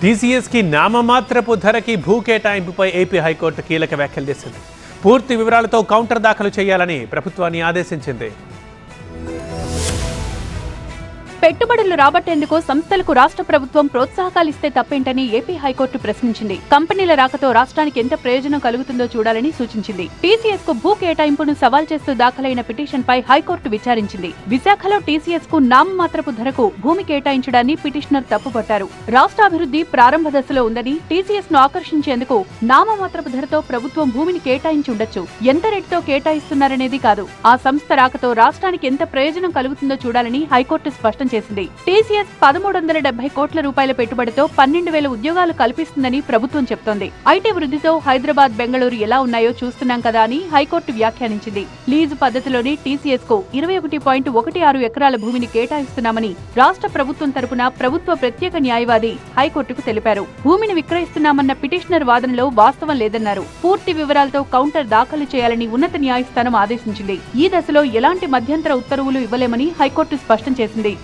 TCS కి నామమాత్రపు ధరకి భూ కేటాయింపుపై ఏపీ హైకోర్టు కీలక వ్యాఖ్యలు చేసింది. పూర్తి వివరాలతో కౌంటర్ దాఖలు చేయాలని ప్రభుత్వాన్ని ఆదేశించింది. పెట్టుబడులు రాబట్టేందుకు సంస్థలకు రాష్ట్ర ప్రభుత్వం ప్రోత్సాహకాలిస్తే తప్పేంటని ఏపీ హైకోర్టు ప్రశ్నించింది. కంపెనీల రాకతో రాష్ట్రానికి ఎంత ప్రయోజనం కలుగుతుందో చూడాలని సూచించింది. టీసీఎస్ కు భూ కేటాయింపును సవాల్ చేస్తూ దాఖలైన పిటిషన్ పై హైకోర్టు విచారించింది. విశాఖలో టీసీఎస్ కు నామమాత్రపు ధరకు భూమి కేటాయించడాన్ని పిటిషనర్ తప్పుపట్టారు. రాష్ట్ర అభివృద్ధి ప్రారంభ దశలో ఉందని టీసీఎస్ ను ఆకర్షించేందుకు నామమాత్రపు ధరతో ప్రభుత్వం భూమిని కేటాయించి ఉండొచ్చు. ఎంత రేటుతో కేటాయిస్తున్నారనేది కాదు, ఆ సంస్థ రాకతో రాష్ట్రానికి ఎంత ప్రయోజనం కలుగుతుందో చూడాలని హైకోర్టు స్పష్టం చేసింది. టీసీఎస్ 1370 కోట్ల రూపాయల పెట్టుబడితో 12,000 ఉద్యోగాలు కల్పిస్తుందని ప్రభుత్వం చెప్తోంది. ఐటీ వృద్ధితో హైదరాబాద్, బెంగళూరు ఎలా ఉన్నాయో చూస్తున్నాం కదా అని హైకోర్టు వ్యాఖ్యానించింది. లీజు పద్ధతిలోని టీసీఎస్ కు 21.16 ఎకరాల భూమిని కేటాయిస్తున్నామని రాష్ట్ర ప్రభుత్వం తరపున ప్రభుత్వ ప్రత్యేక న్యాయవాది హైకోర్టుకు తెలిపారు. భూమిని విక్రయిస్తున్నామన్న పిటిషనర్ వాదనలో వాస్తవం లేదన్నారు. పూర్తి వివరాలతో కౌంటర్ దాఖలు చేయాలని ఉన్నత న్యాయస్థానం ఆదేశించింది. ఈ దశలో ఎలాంటి మధ్యంతర ఉత్తర్వులు ఇవ్వలేమని హైకోర్టు స్పష్టం చేసింది.